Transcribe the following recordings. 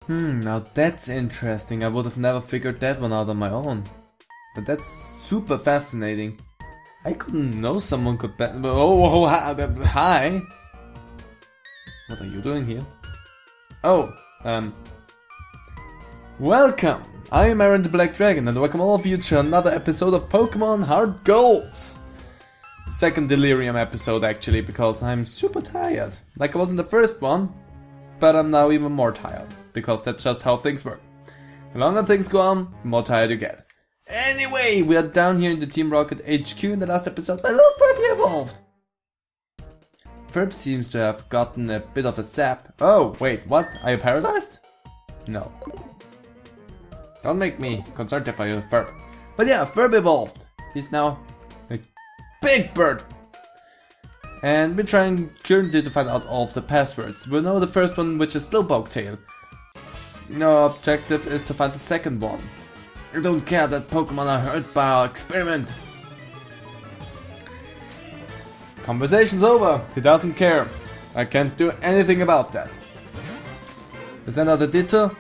Now that's interesting. I would have never figured that one out on my own. But that's super fascinating. I couldn't know someone could bet. Oh, hi. What are you doing here? Oh, welcome. I am Aaron the Black Dragon and welcome all of you to another episode of Pokémon HeartGold. Second delirium episode actually, because I'm super tired. Like I was in the first one, but I'm now even more tired. Because that's just how things work. The longer things go on, the more tired you get. Anyway, we are down here in the Team Rocket HQ in the last episode. My little Furby evolved! Ferb seems to have gotten a bit of a sap. Oh, wait, what? Are you paralyzed? No. Don't make me concerned for you, Ferb. But yeah, Ferb evolved. He's now a big bird. And we're trying currently to find out all of the passwords. We know the first one, which is Slowpoke Tail. Our objective is to find the second one. I don't care that Pokemon are hurt by our experiment. Conversation's over. He doesn't care. I can't do anything about that. Is that another Ditto?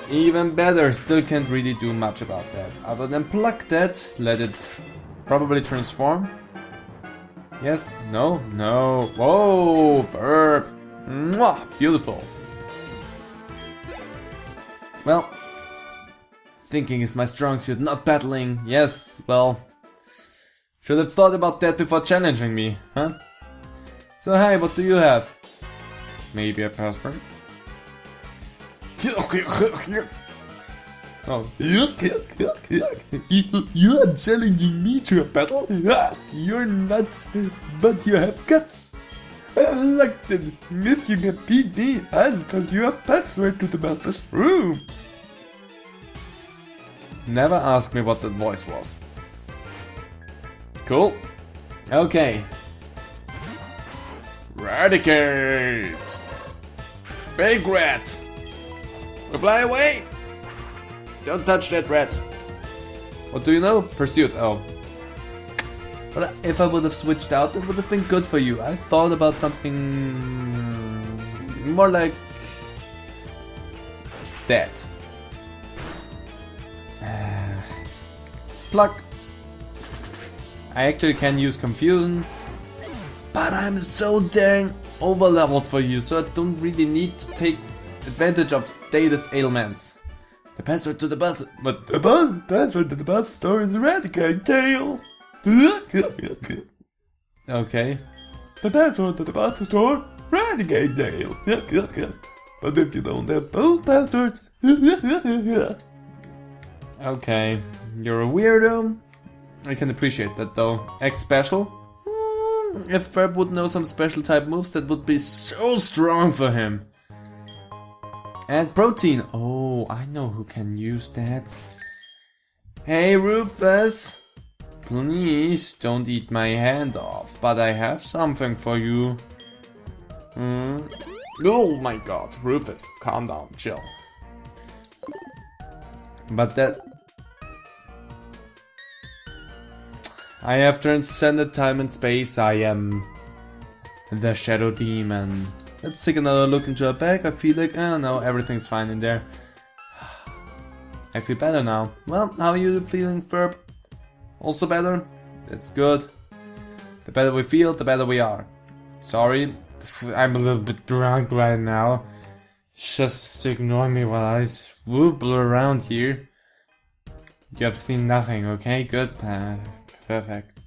Even better. Still can't really do much about that. Other than pluck that, let it probably transform. Yes? No? No. Whoa! Verb! Mwah! Beautiful. Well, thinking is my strong suit, not battling. Yes, well, should have thought about that before challenging me, huh? So hi, what do you have? Maybe a password? Oh. You are challenging me to a battle? You're nuts, but you have guts. I like that. If you can beat me, I'll tell you a password to the master's room. Never ask me what that voice was. Cool. Okay. Eradicate! Big rat! We fly away! Don't touch that rat. What do you know? Pursuit. Oh. But if I would have switched out, it would have been good for you. I thought about something more like that. Pluck. I actually can use confusion, but I'm so dang over-leveled for you, so I don't really need to take advantage of status ailments. The password to the bus, but the password to the bus store is Eradicate Tail. Okay. The password to the bus store, Eradicate Tail. But if you don't have both passwords. Okay, you're a weirdo. I can appreciate that though. X special? If Ferb would know some special type moves, that would be so strong for him. And protein. Oh, I know who can use that. Hey Rufus. Please don't eat my hand off, but I have something for you. Oh my god, Rufus, calm down, chill. But that... I have transcended time and space, I am the Shadow Demon. Let's take another look into our bag. I feel like, I don't know, everything's fine in there. I feel better now. Well, how are you feeling, Ferb? Also better? That's good. The better we feel, the better we are. Sorry, I'm a little bit drunk right now. Just ignore me while I wobble around here. You have seen nothing, okay? Good. Perfect.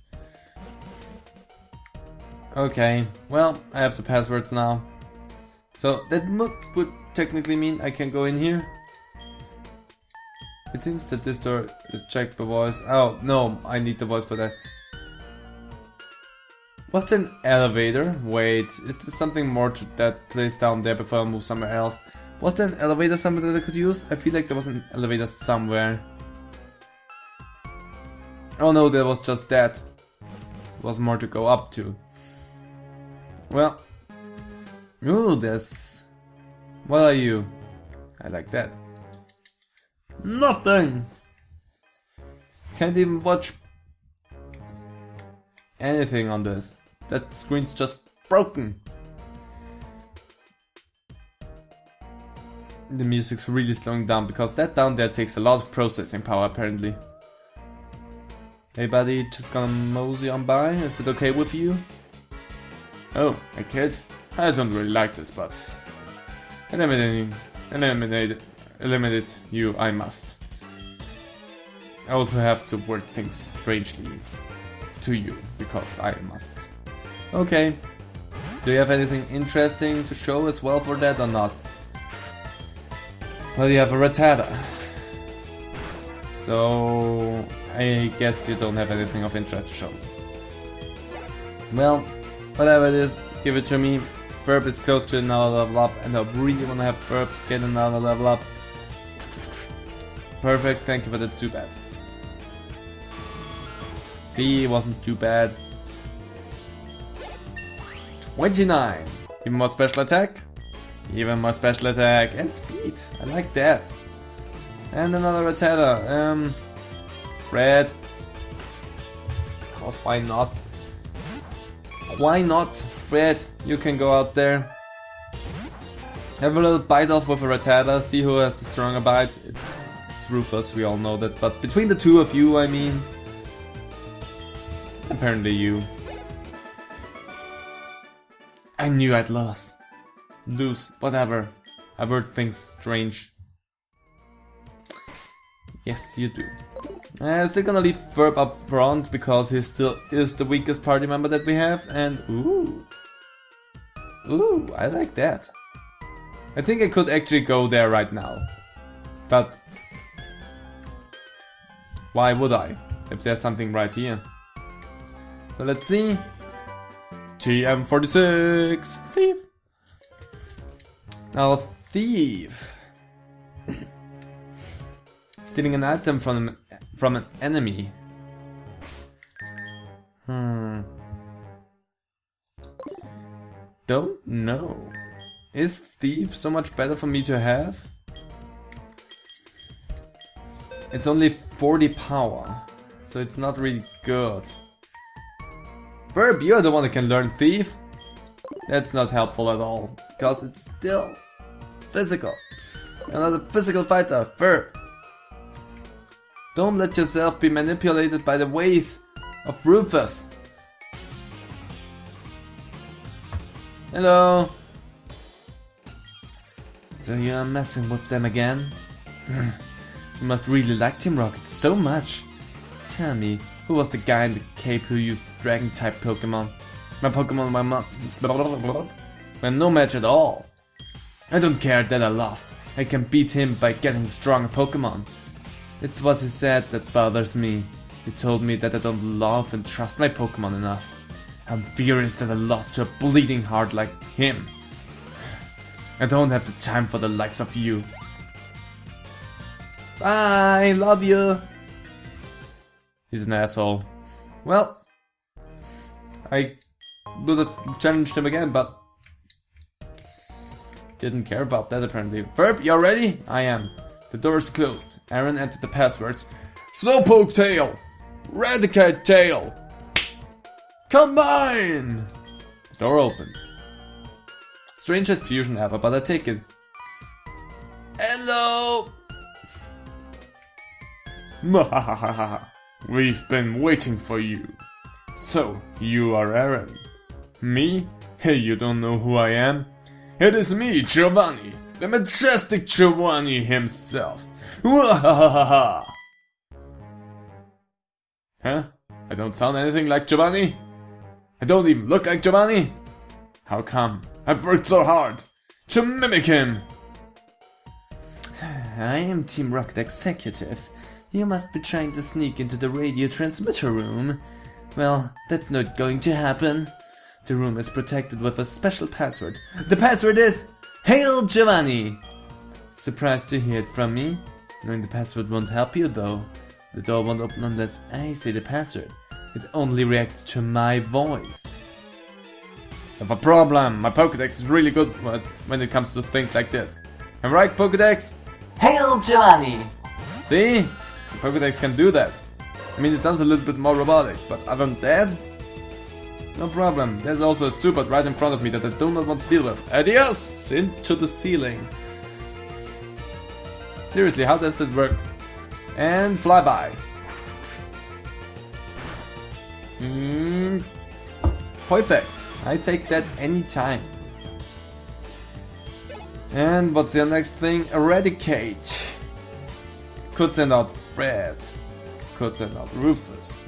Okay, well, I have the passwords now. So that would technically mean I can go in here. It seems that this door is checked by voice. Oh, no, I need the voice for that. Was there an elevator? Wait, is there something more to that place down there before I move somewhere else? Was there an elevator somewhere that I could use? I feel like there was an elevator somewhere. Oh no, there was just that. There was more to go up to. Well. Ooh, there's... What are you? I like that. Nothing! Can't even watch anything on this. That screen's just broken. The music's really slowing down because that down there takes a lot of processing power apparently. Hey buddy, just gonna mosey on by, is that okay with you? Oh, a kid? I don't really like this, but eliminate you I must. I also have to word things strangely to you, because I must. Okay. Do you have anything interesting to show as well for that or not? Well, you have a Rattata. So I guess you don't have anything of interest to show me. Well, whatever it is, give it to me. Verb is close to another level up, and I really wanna have Verb get another level up. Perfect, thank you for that Zubat. See, it wasn't too bad. 29. Even more special attack. Even more special attack and speed. I like that. And another Rattata. Fred. Because why not? Why not? Fred, you can go out there. Have a little bite off with a Rattata. See who has the stronger bite. It's Rufus, we all know that. But between the two of you, I mean. Apparently you. I knew I'd lose, whatever. I heard things strange. Yes, you do. Still gonna leave Verb up front because he still is the weakest party member that we have. And ooh, I like that. I think I could actually go there right now, but why would I? If there's something right here. So let's see. TM46 Thief. Now Thief. Stealing an item from an enemy. Don't know. Is Thief so much better for me to have? It's only 40 power, so it's not really good. Verb, you're the one that can learn Thief. That's not helpful at all, because it's still physical. Another physical fighter, Verb. Don't let yourself be manipulated by the ways of Rufus. Hello. So you're messing with them again? You must really like Team Rocket so much. Tell me, who was the guy in the cape who used dragon-type Pokemon? My Pokemon were no match at all. I don't care that I lost. I can beat him by getting stronger Pokemon. It's what he said that bothers me. He told me that I don't love and trust my Pokemon enough. I'm furious that I lost to a bleeding heart like him. I don't have the time for the likes of you. Bye, love you. He's an asshole. Well, I would have challenged him again, but didn't care about that apparently. Verb, you ready? I am. The door is closed. Aaron entered the passwords. Slowpoke Tail! Raticate Tail! Combine! The door opened. Strangest fusion ever, but I take it. Hello! We've been waiting for you. So, you are Aaron. Me? Hey, you don't know who I am? It is me, Giovanni, the majestic Giovanni himself. Huh? I don't sound anything like Giovanni? I don't even look like Giovanni? How come? I've worked so hard to mimic him. I am Team Rocket Executive. You must be trying to sneak into the radio transmitter room. Well, that's not going to happen. The room is protected with a special password. The password is Hail Giovanni! Surprised to hear it from me? Knowing the password won't help you though. The door won't open unless I say the password. It only reacts to my voice. I have a problem. My Pokédex is really good when it comes to things like this. Am I right, Pokédex? Hail Giovanni! See? The Pokédex can do that. I mean, it sounds a little bit more robotic, but other than that, no problem. There's also a Zubat right in front of me that I do not want to deal with. Adios! Into the ceiling. Seriously, how does that work? And fly by. Perfect. I take that anytime. And what's your next thing? Eradicate. Could send out Fred. Could send out Rufus.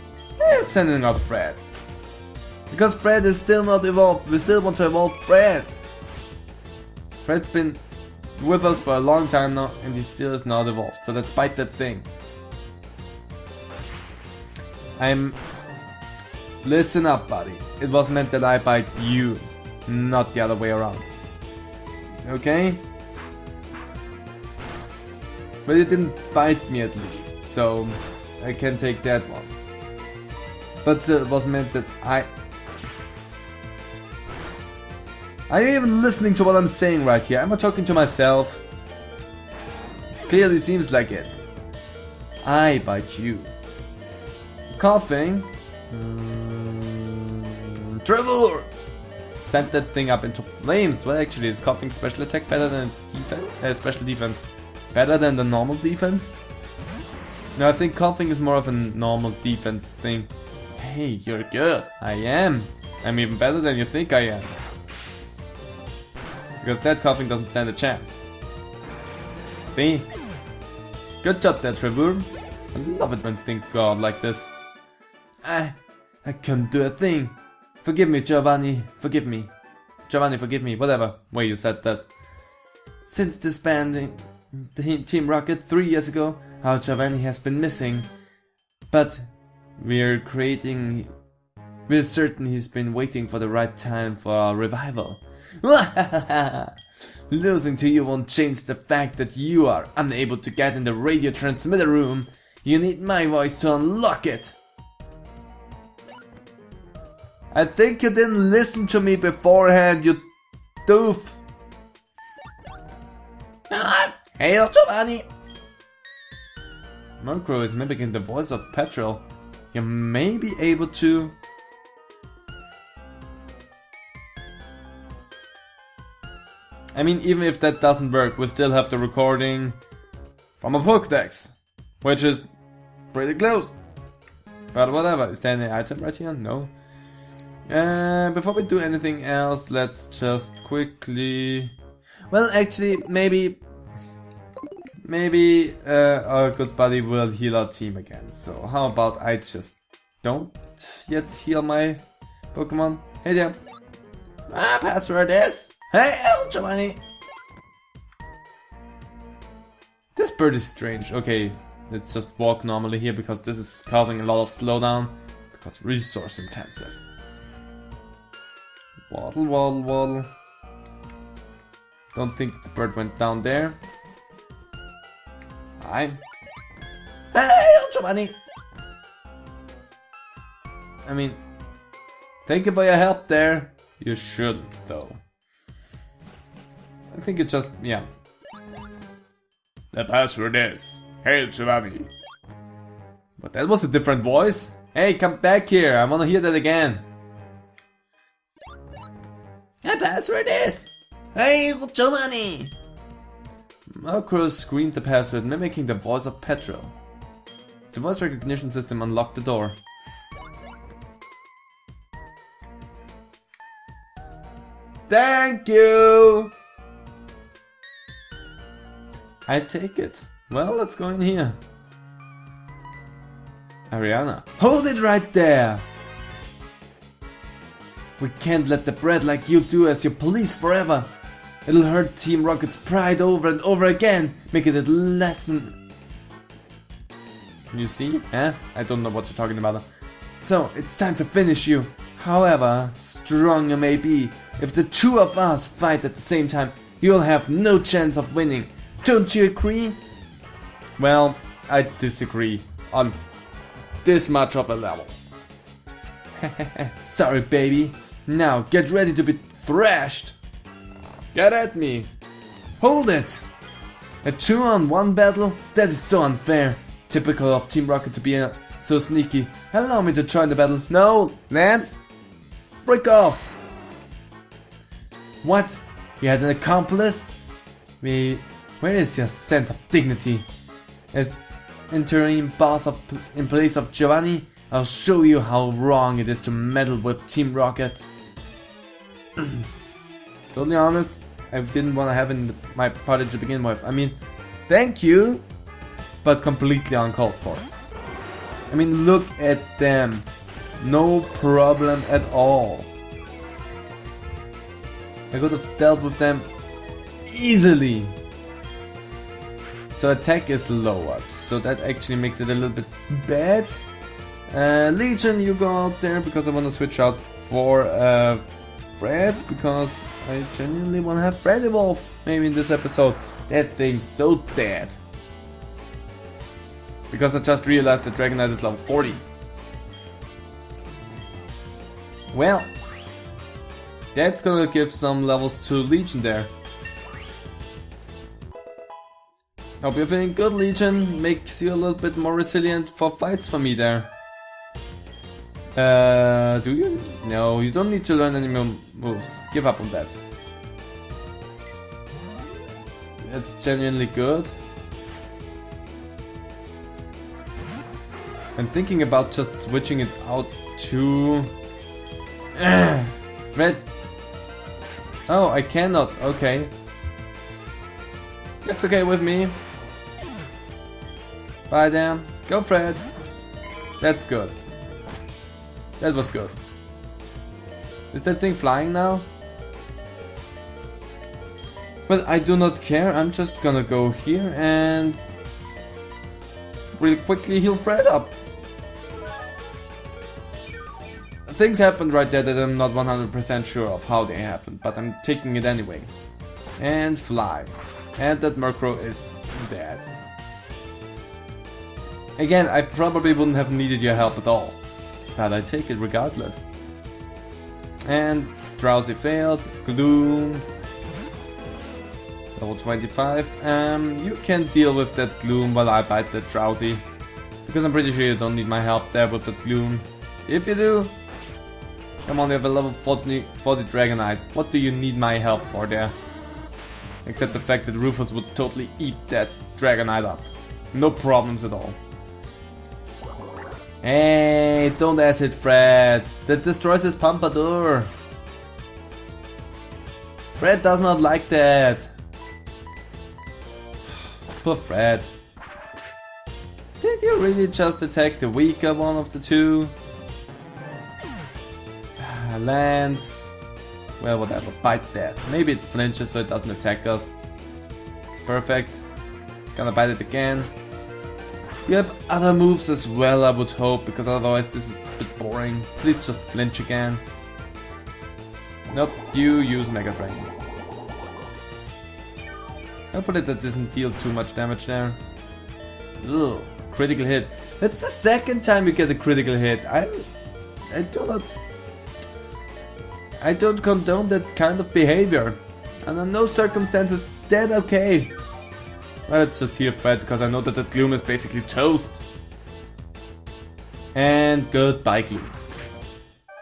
Sending out Fred. Because Fred is still not evolved. We still want to evolve Fred. Fred's been with us for a long time now and he still is not evolved. So let's bite that thing. Listen up, buddy. It was meant that I bite you, not the other way around. Okay? But you didn't bite me at least, so I can take that one. But it was meant that Are you even listening to what I'm saying right here? Am I talking to myself? Clearly seems like it. I bite you. Coughing. Trevor! Sent that thing up into flames. Well, actually, is coughing special attack better than its defense? Special defense better than the normal defense? No, I think coughing is more of a normal defense thing. Hey, you're good. I am. I'm even better than you think I am. Because that coughing doesn't stand a chance. See? Good job there, Trevor. I love it when things go out like this. I couldn't do a thing. Forgive me, Giovanni. Forgive me. Giovanni, forgive me. Whatever way you said that. Since disbanding Team Rocket 3 years ago, our Giovanni has been missing. But we're certain he's been waiting for the right time for our revival. Losing to you won't change the fact that you are unable to get in the radio transmitter room. You need my voice to unlock it. I think you didn't listen to me beforehand, you doof. Hail Giovanni! Macawry is mimicking the voice of Petrol. You may be able to... I mean, even if that doesn't work, we still have the recording from a Pokédex, which is pretty close. But whatever, is there any item right here? No. Before we do anything else, let's just quickly... Well, actually, maybe our good buddy will heal our team again. So how about I just don't yet heal my Pokemon? Hey there. My password is... Hey, Giovanni! This bird is strange. Okay, let's just walk normally here because this is causing a lot of slowdown. Because resource intensive. Waddle, waddle, waddle. Don't think that the bird went down there. Hi. Hey, Giovanni! I mean, thank you for your help there. You shouldn't, though. I think it just, yeah. The password is Hail Giovanni. But that was a different voice. Hey, come back here. I wanna hear that again. The password is Hail Giovanni. Macawry screamed the password, mimicking the voice of Petrol. The voice recognition system unlocked the door. Thank you! I take it. Well, let's go in here. Ariana. Hold it right there! We can't let the brat like you do as your police forever. It'll hurt Team Rocket's pride over and over again, making it lessen. You see? Eh? I don't know what you're talking about. So, it's time to finish you. However strong you may be, if the two of us fight at the same time, you'll have no chance of winning. Don't you agree? Well, I disagree on this much of a level. Sorry, baby. Now get ready to be thrashed. Get at me. Hold it. A 2-on-1 battle? That is so unfair. Typical of Team Rocket to be so sneaky. Allow me to join the battle. No, Lance. Frick off. What? You had an accomplice? We Where is your sense of dignity? As interim boss in place of Giovanni, I'll show you how wrong it is to meddle with Team Rocket. Totally honest, I didn't want to have in my party to begin with. I mean, thank you, but completely uncalled for. I mean, look at them. No problem at all. I could have dealt with them easily. So attack is lowered, so that actually makes it a little bit bad. Legion, you go out there because I want to switch out for Fred, because I genuinely want to have Fred evolve maybe in this episode. That thing's so dead. Because I just realized that Dragonite is level 40. Well, that's gonna give some levels to Legion there. Hope you're feeling good, Legion. Makes you a little bit more resilient for fights for me there. Do you? No, you don't need to learn any more moves. Give up on that. It's genuinely good. I'm thinking about just switching it out to... Fred. Oh, I cannot. Okay. That's okay with me. Bye then. Go Fred. That's good. That was good. Is that thing flying now? Well, I do not care. I'm just gonna go here and really quickly heal Fred up. Things happened right there that I'm not 100% sure of how they happened, but I'm taking it anyway. And fly. And that Murkrow is dead. Again, I probably wouldn't have needed your help at all, but I take it regardless. And Drowsy failed. Gloom. Level 25. You can deal with that Gloom while I bite that Drowsy, because I'm pretty sure you don't need my help there with that Gloom. If you do, come on, you have a level 40 Dragonite. What do you need my help for there? Except the fact that Rufus would totally eat that Dragonite up. No problems at all. Hey, don't acid Fred. That destroys his Pompadour. Fred does not like that. Poor Fred. Did you really just attack the weaker one of the two? Lance. Well, whatever. Bite that. Maybe it flinches so it doesn't attack us. Perfect. Gonna bite it again. You have other moves as well, I would hope, because otherwise this is a bit boring. Please just flinch again. Nope, you use Mega Drain. Hopefully that doesn't deal too much damage there. Ugh, critical hit. That's the second time you get a critical hit. I don't condone that kind of behavior. Under no circumstances that okay. Let's just heal Fred, because I know that that Gloom is basically toast. And goodbye Gloom.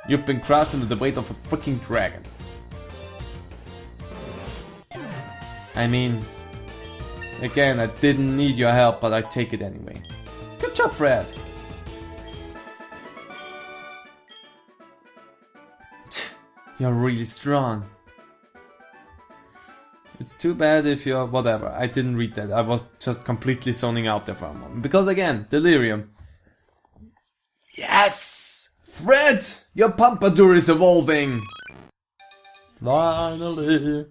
You've been crushed under the weight of a freaking dragon. I mean, again, I didn't need your help, but I take it anyway. Good job, Fred. You're really strong. It's too bad if you're whatever. I didn't read that. I was just completely zoning out there for a moment. Because again, Delirium. Yes! Fred! Your Pompadour is evolving! Finally!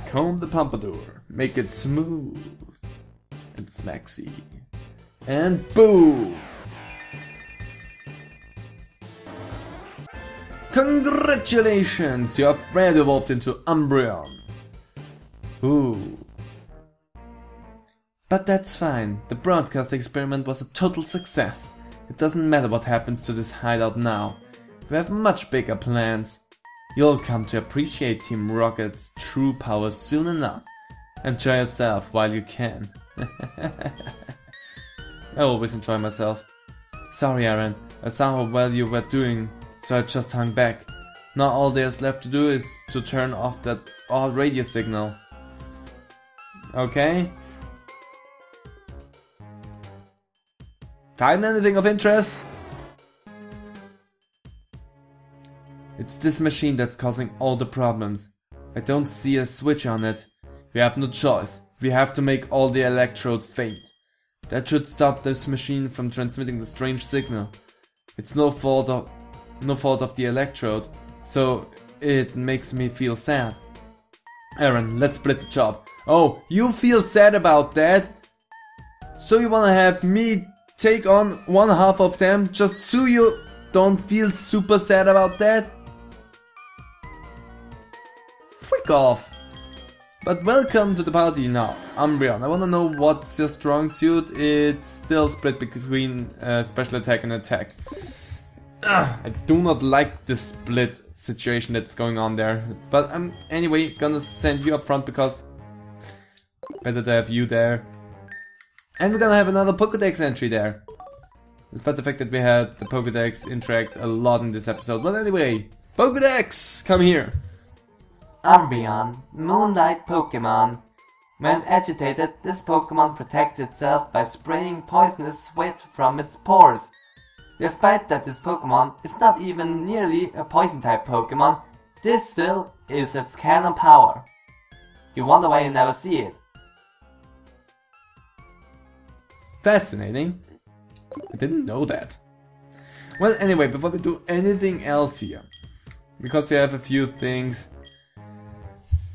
Comb the Pompadour. Make it smooth. And smaxy. And boom! Congratulations! Your Fred evolved into Umbreon. Ooh. But that's fine. The broadcast experiment was a total success. It doesn't matter what happens to this hideout now. We have much bigger plans. You'll come to appreciate Team Rocket's true power soon enough. Enjoy yourself while you can. I always enjoy myself. Sorry Aaron, I saw how well you were doing, so I just hung back. Now all there's left to do is to turn off that odd radio signal. Okay. Find anything of interest? It's this machine that's causing all the problems. I don't see a switch on it. We have no choice. We have to make all the electrode faint. That should stop this machine from transmitting the strange signal. It's no fault of the electrode, so it makes me feel sad. Aaron, let's split the job. Oh, you feel sad about that? So you wanna have me take on one half of them just so you don't feel super sad about that? Freak off. But welcome to the party now. Umbreon, I wanna know what's your strong suit. It's still split between special attack and attack. I do not like this split situation that's going on there. But I'm anyway gonna send you up front because better to have you there. And we're gonna have another Pokédex entry there. Despite the fact that we had the Pokédex interact a lot in this episode. But anyway, Pokédex, come here. Umbreon, Moonlight Pokémon. When agitated, this Pokémon protects itself by spraying poisonous sweat from its pores. Despite that this Pokémon is not even nearly a poison-type Pokémon, this still is its canon power. You wonder why you never see it. Fascinating. I didn't know that. Well, anyway, before we do anything else here, because we have a few things,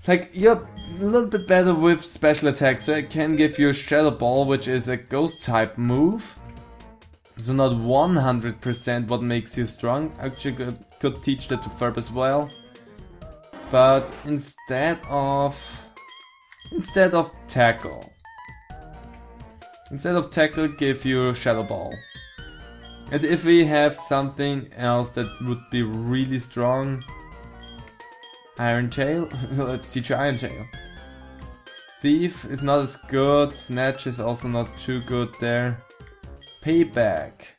like, you're a little bit better with special attacks, so I can give you a Shadow Ball, which is a ghost type move. So not 100% what makes you strong. Actually could teach that to Ferb as well. But instead of tackle. Instead of tackle, give you Shadow Ball. And if we have something else that would be really strong, Iron Tail, let's teach you Iron Tail. Thief is not as good, Snatch is also not too good there. Payback.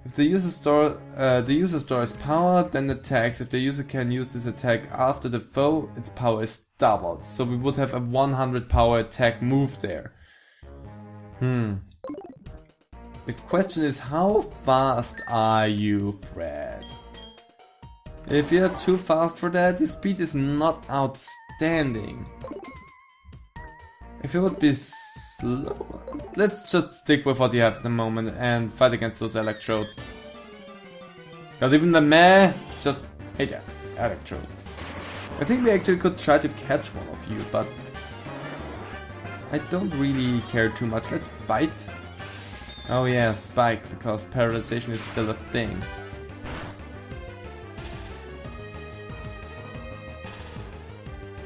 If the user stores power, then attacks. If the user can use this attack after the foe, its power is doubled. So we would have a 100 power attack move there. The question is, how fast are you, Fred? If you're too fast for that, your speed is not outstanding. If it would be slower, let's just stick with what you have at the moment and fight against those electrodes. Not even the meh, just hey there, electrode. I think we actually could try to catch one of you, but I don't really care too much. Let's bite. Oh yeah, spike, because paralyzation is still a thing.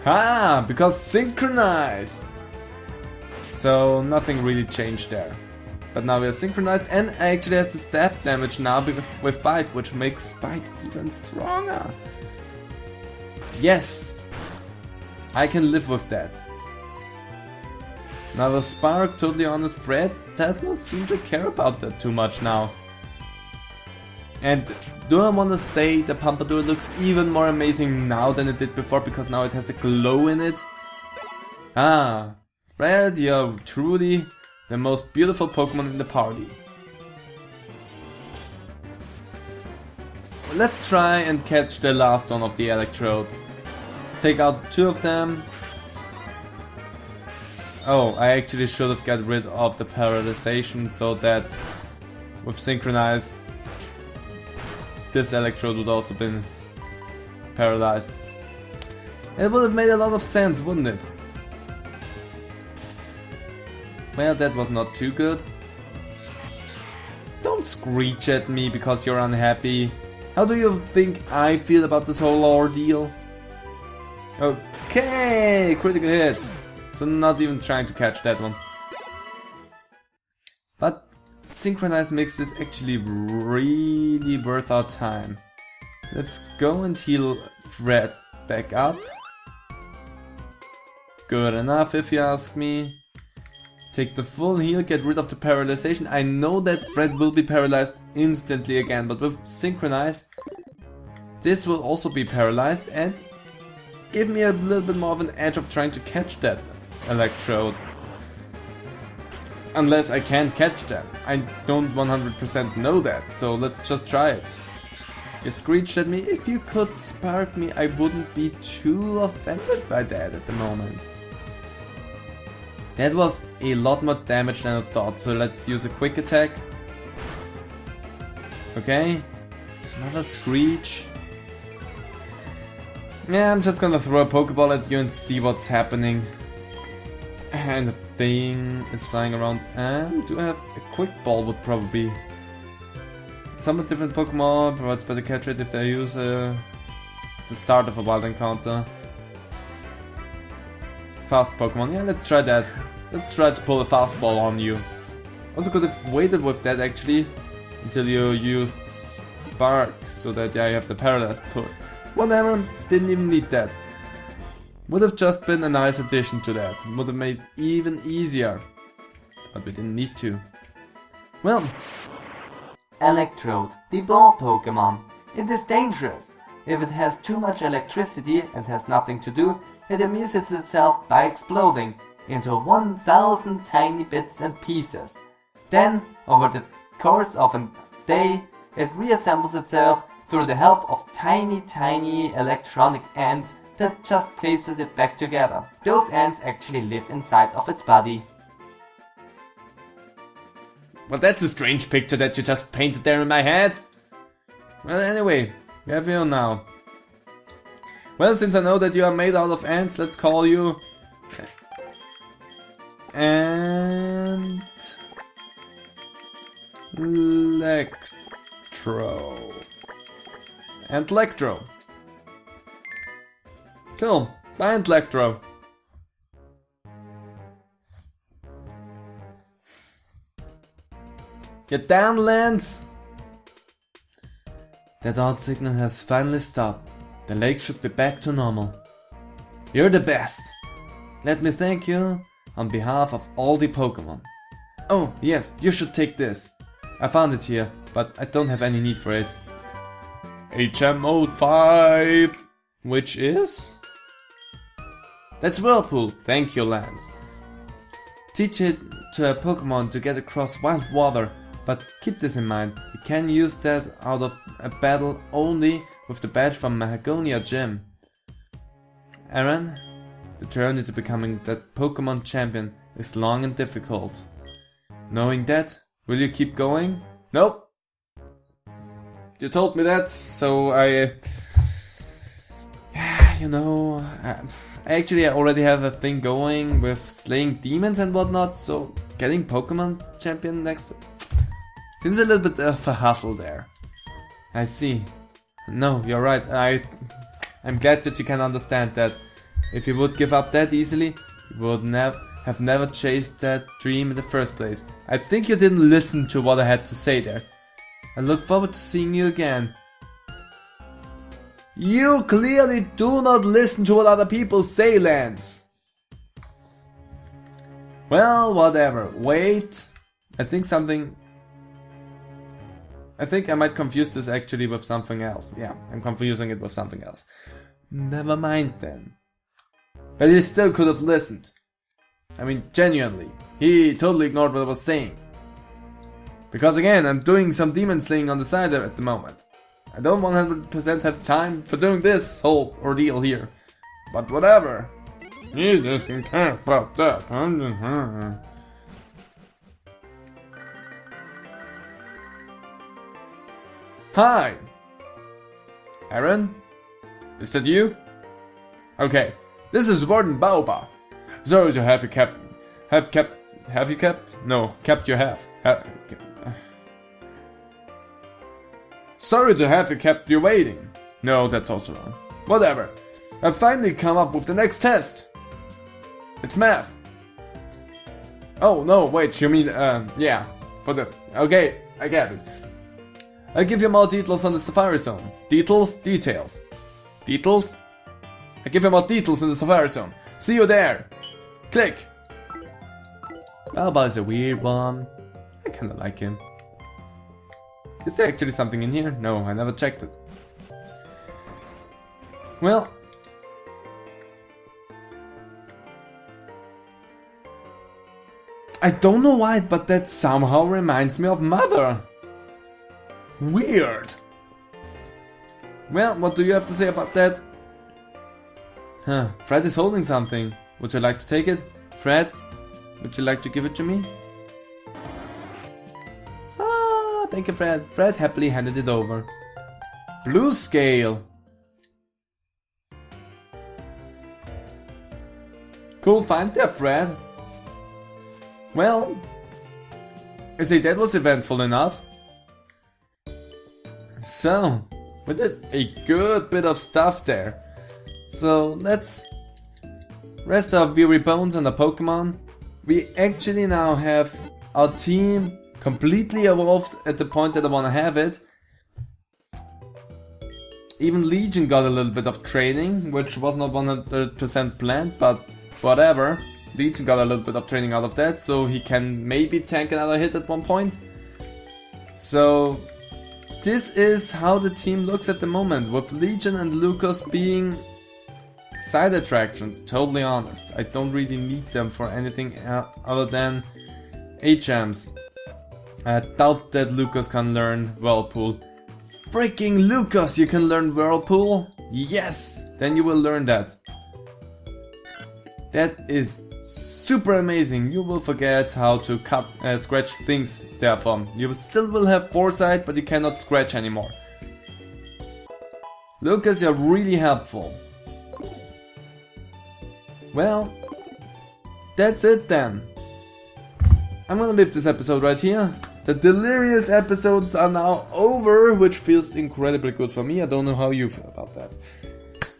Ah, because synchronize! So nothing really changed there. But now we are synchronized and actually has the stab damage now with bite, which makes bite even stronger. Yes! I can live with that. Now the Spark, totally honest, Fred does not seem to care about that too much now. And do I want to say the Pompadour looks even more amazing now than it did before, because now it has a glow in it? Ah, Fred, you're truly the most beautiful Pokemon in the party. Let's try and catch the last one of the electrodes. Take out 2 of them. Oh, I actually should have got rid of the paralyzation so that with Synchronize this electrode would also been paralyzed. It would have made a lot of sense, wouldn't it? Well, that was not too good. Don't screech at me because you're unhappy. How do you think I feel about this whole ordeal? Okay, critical hit. So not even trying to catch that one. But Synchronize makes this actually really worth our time. Let's go and heal Fred back up. Good enough if you ask me. Take the full heal, get rid of the paralyzation. I know that Fred will be paralyzed instantly again, but with Synchronize, this will also be paralyzed and give me a little bit more of an edge of trying to catch that Electrode. Unless I can't catch them. I don't 100% know that, so let's just try it. You screeched at me. If you could spark me, I wouldn't be too offended by that at the moment. That was a lot more damage than I thought, so let's use a quick attack. Okay. Another screech. Yeah, I'm just gonna throw a Pokeball at you and see what's happening. And the thing is flying around. And do I have a quick ball? Would probably. Some different Pokemon provides better catch rate if they use the start of a wild encounter. Fast Pokemon. Yeah, let's try that. Let's try to pull a fastball on you. Also could have waited with that actually until you used Spark, so that yeah, you have the paralyzed pull. Whatever, didn't even need that. Would have just been a nice addition to that. Would have made it even easier. But we didn't need to. Well. Electrode, the ball Pokemon. It is dangerous. If it has too much electricity and has nothing to do, it amuses itself by exploding into 1000 tiny bits and pieces. Then, over the course of a day, it reassembles itself through the help of tiny electronic ants that just places it back together. Those ants actually live inside of its body. Well, that's a strange picture that you just painted there in my head. Well, anyway, we have you now. Well, since I know that you are made out of ants, let's call you... Electro. Electro. Cool. Bye, Electro. Get down, Lance! That odd signal has finally stopped. The lake should be back to normal. You're the best! Let me thank you on behalf of all the Pokémon. Oh, yes, you should take this. I found it here, but I don't have any need for it. HM05! Which is? That's Whirlpool! Thank you, Lance. Teach it to a Pokémon to get across wild water, but keep this in mind, you can use that out of a battle only with the badge from Mahagonia Gym. Aaron, the journey to becoming that Pokémon champion is long and difficult. Knowing that, will you keep going? Nope. You told me that, so I actually already have a thing going with slaying demons and whatnot, so getting Pokémon champion next seems a little bit of a hassle there. I see. No, you're right. I'm glad that you can understand that. If you would give up that easily, you would have never chased that dream in the first place. I think you didn't listen to what I had to say there. I look forward to seeing you again. You clearly do not listen to what other people say, Lance. Well, whatever. Wait. I think I might confuse this actually with something else. Yeah, I'm confusing it with something else. Never mind then. But he still could have listened. I mean, genuinely. He totally ignored what I was saying. Because again, I'm doing some demon slaying on the side at the moment. I don't 100% have time for doing this whole ordeal here. But whatever. You doesn't care about that. Hi! Aaron? Is that you? Okay, this is Warden Baoba. Sorry to have you kept... Have you kept? No, kept you have. Sorry to have you kept you waiting. No, that's also wrong. Whatever. I've finally come up with the next test. It's math. Oh, no, wait, you mean, yeah. Okay, I get it. I'll give you more details on the Safari Zone. Details? Details. Details? I give you more details in the Safari Zone. See you there. Click. Balba is a weird one. I kinda like him. Is there actually something in here? No, I never checked it. Well. I don't know why, but that somehow reminds me of Mother. Weird. Well, what do you have to say about that? Huh, Fred is holding something. Would you like to take it? Fred, would you like to give it to me? Ah, thank you, Fred. Fred happily handed it over. Blue scale. Cool find there, Fred. Well, I say that was eventful enough. So, we did a good bit of stuff there. So let's rest our weary bones on the Pokemon. We actually now have our team completely evolved at the point that I want to have it. Even Legion got a little bit of training, which was not 100% planned, but whatever. Legion got a little bit of training out of that, so he can maybe tank another hit at one point. So this is how the team looks at the moment, with Legion and Lucas being side attractions, totally honest. I don't really need them for anything other than HMs. I doubt that Lucas can learn Whirlpool. Freaking Lucas, you can learn Whirlpool? Yes! Then you will learn that. That is super amazing. You will forget how to scratch things therefrom. You still will have foresight, but you cannot scratch anymore. Lucas, you're really helpful. Well, that's it then. I'm gonna leave this episode right here. The delirious episodes are now over, which feels incredibly good for me. I don't know how you feel about that.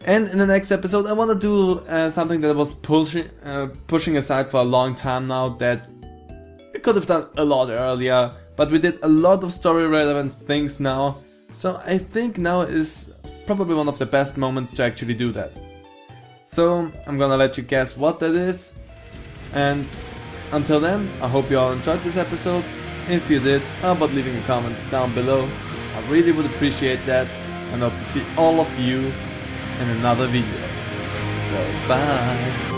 And in the next episode I want to do something that I was pushing aside for a long time now, that we could have done a lot earlier, but we did a lot of story relevant things now, so I think now is probably one of the best moments to actually do that. So I'm gonna let you guess what that is, and until then I hope you all enjoyed this episode. If you did, how about leaving a comment down below? I really would appreciate that, and hope to see all of you in another video. So bye!